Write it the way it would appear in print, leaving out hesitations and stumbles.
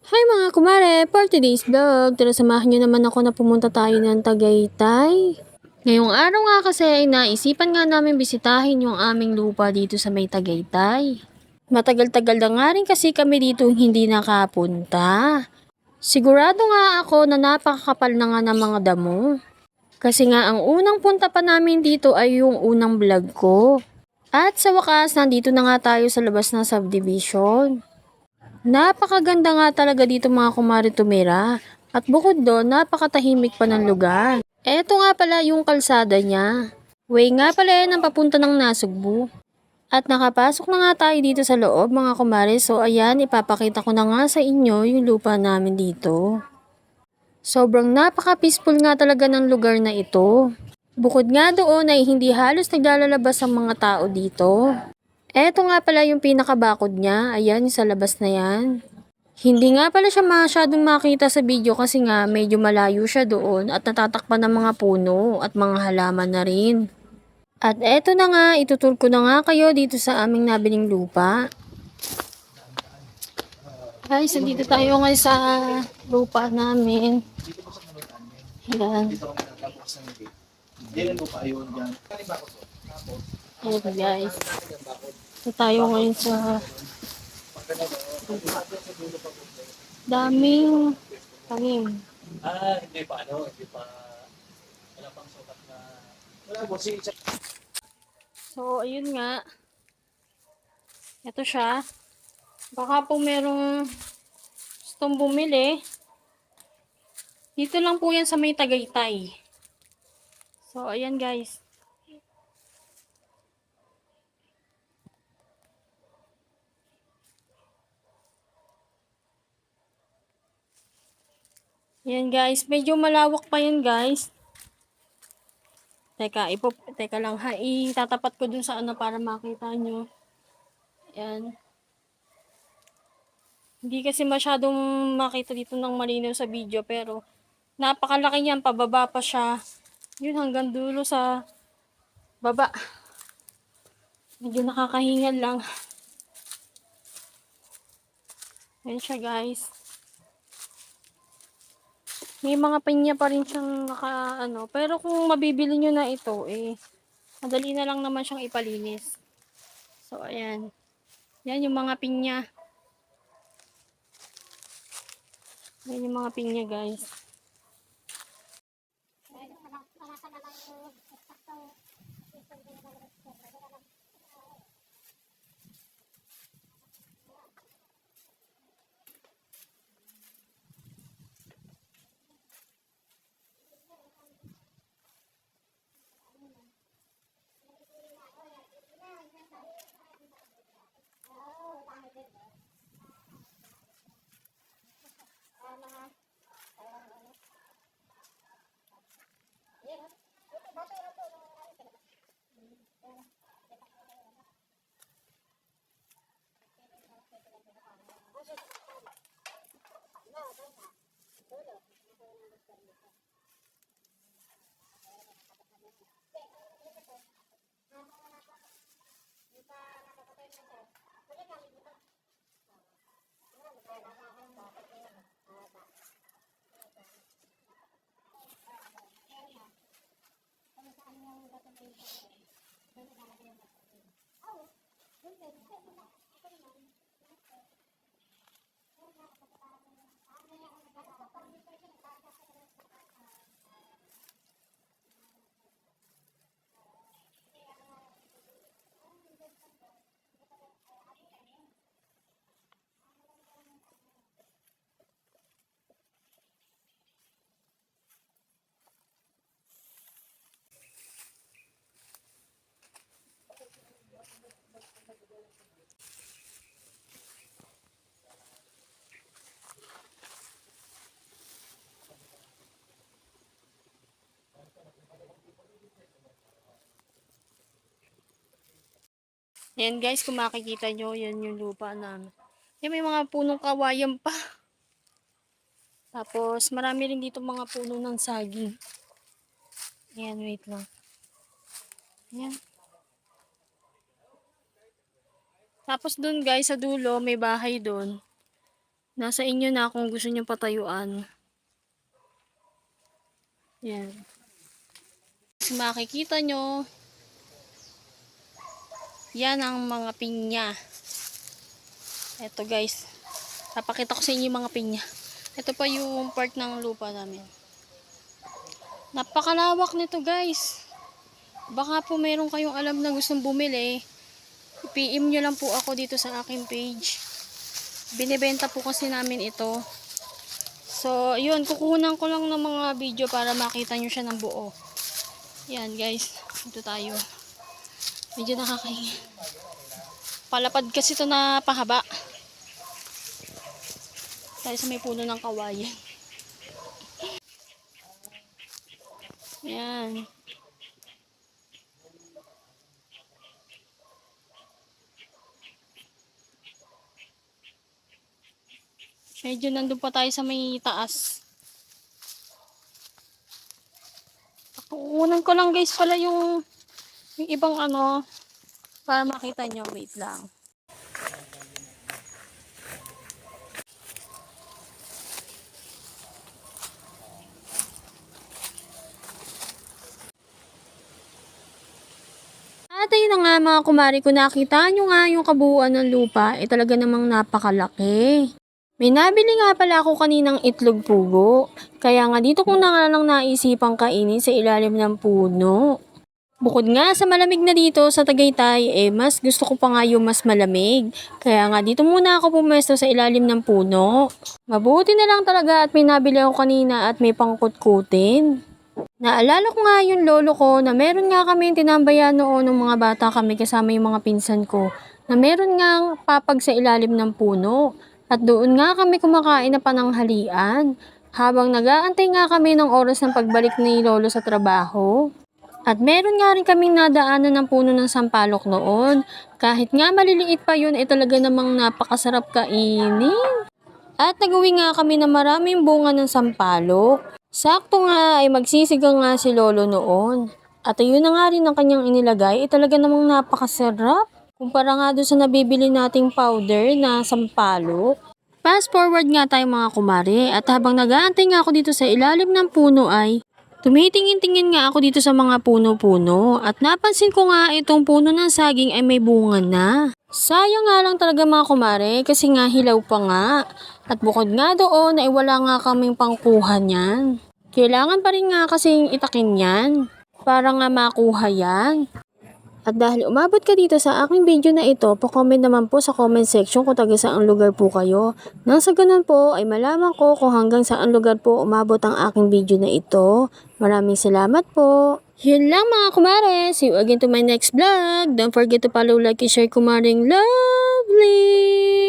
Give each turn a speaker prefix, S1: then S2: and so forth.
S1: Hi mga kumare! For today's vlog, tara samahan nyo naman ako na pumunta tayo ng Tagaytay. Ngayong araw nga kasi ay naisipan nga namin bisitahin yung aming lupa dito sa may Tagaytay. Matagal-tagal na nga rin kasi kami dito hindi nakapunta. Sigurado nga ako na napakakapal na nga ng mga damo. Kasi nga ang unang punta pa namin dito ay yung unang vlog ko. At sa wakas, nandito na nga tayo sa labas ng subdivision. Napakaganda nga talaga dito mga kumari tumira. At bukod doon, napakatahimik pa ng lugar. Eto nga pala yung kalsada niya. Way nga pala yan ang papunta ng Nasugbu. At nakapasok na nga tayo dito sa loob mga kumari. So ayan, ipapakita ko na nga sa inyo yung lupa namin dito. Sobrang napaka-peaceful nga talaga ng lugar na ito. Bukod nga doon ay hindi halos naglalabas ang mga tao dito. Eto nga pala yung pinakabakod niya. Ayan, sa labas na yan. Hindi nga pala siya masyadong makita sa video kasi nga medyo malayo siya doon at natatakpan ng mga puno at mga halaman na rin. At eto na nga, itutur ko na nga kayo dito sa aming nabiling lupa. Guys, nandito tayo ngayon sa lupa namin. Ayan. Ayan guys. Ito tayo ngayon sa daming tanim.
S2: Hindi pa hindi pa wala pang sukat na wala po si
S1: So, ayun nga. Ito siya. Baka po merong gustong bumili. Dito lang po yan sa may Tagaytay. So, ayan guys. Ayan guys. Medyo malawak pa yan guys. Teka lang ha. Itatapat ko dun sa ano para makita nyo. Ayan. Hindi kasi masyadong makita dito ng malinaw sa video pero napakalaki niyan. Pababa pa siya. Yun hanggang dulo sa baba. Medyo nakakahingal lang. Ayan siya guys. May mga pinya pa rin siyang naka pero kung mabibili nyo na ito madali na lang naman siyang ipalinis. So ayan. Yan yung mga pinya. Yan yung mga pinya guys. Yan guys, kung makikita nyo, yan yung lupa namin. Yan may mga punong kawayan pa. Tapos marami rin dito mga puno ng saging. Ayan, wait lang. Ayan. Tapos dun guys, sa dulo, may bahay dun. Nasa inyo na kung gusto nyo patayuan. Yan. As makikita nyo, yan ang mga pinya. Eto guys, papakita ko sa inyo yung mga pinya. Ito pa yung part ng lupa namin. Napakalawak nito guys. Baka po meron kayong alam na gustong bumili, PM nyo lang po ako dito sa aking page. Binibenta po kasi namin ito. So, yun, kukunan ko lang ng mga video para makita nyo siya ng buo. Yan guys, ito tayo. Medyo nakakahinga. Palapad kasi ito na pahaba. Tayo sa may puno ng kawayan. Yan. Medyo nandun pa tayo sa may taas. Kukunan ko lang guys pala yung ibang ano para makita nyo. Wait lang. At ayun na nga mga kumari, kung nakita nyo nga yung kabuuan ng lupa, talaga namang napakalaki. May nabili nga pala ako kaninang itlog pugo, kaya nga dito ko na nga lang naisipang kainin sa ilalim ng puno. Bukod nga sa malamig na dito sa Tagaytay, mas gusto ko pa nga yung mas malamig. Kaya nga dito muna ako pumesto sa ilalim ng puno. Mabuti na lang talaga at may nabili ako kanina at may pangkutkutin. Naalala ko nga yung lolo ko na meron nga kami tinambayan noon ng mga bata kami kasama yung mga pinsan ko na meron nga papag sa ilalim ng puno. At doon nga kami kumakain na pananghalian habang nag-aantay nga kami ng oras ng pagbalik ni lolo sa trabaho. At meron nga rin kaming nadaanan ng puno ng sampalok noon. Kahit nga maliliit pa yun, talaga namang napakasarap kainin. At nag-uwi nga kami na maraming bunga ng sampalok. Sakto nga ay magsisigang nga si lolo noon. At ayun na nga rin ang kanyang inilagay, talaga namang napakasarap. Kumpara nga doon sa nabibili nating powder na sampalok. Fast forward nga tayo mga kumare, at habang nag-aantay nga ako dito sa ilalim ng puno ay tumitingin-tingin nga ako dito sa mga puno-puno at napansin ko nga itong puno ng saging ay may bunga na. Sayang nga lang talaga mga kumare kasi nga hilaw pa nga. At bukod nga doon ay wala nga kaming pangkuha niyan. Kailangan pa rin nga kasing itakin yan para nga makuha yan. At dahil umabot ka dito sa aking video na ito, pa-comment naman po sa comment section kung taga saang lugar po kayo. Nang sa ganun po ay malaman ko kung hanggang saan lugar po umabot ang aking video na ito. Maraming salamat po. Yun lang mga kumare. See you again to my next vlog. Don't forget to follow, like, and share Kumaring Lovely.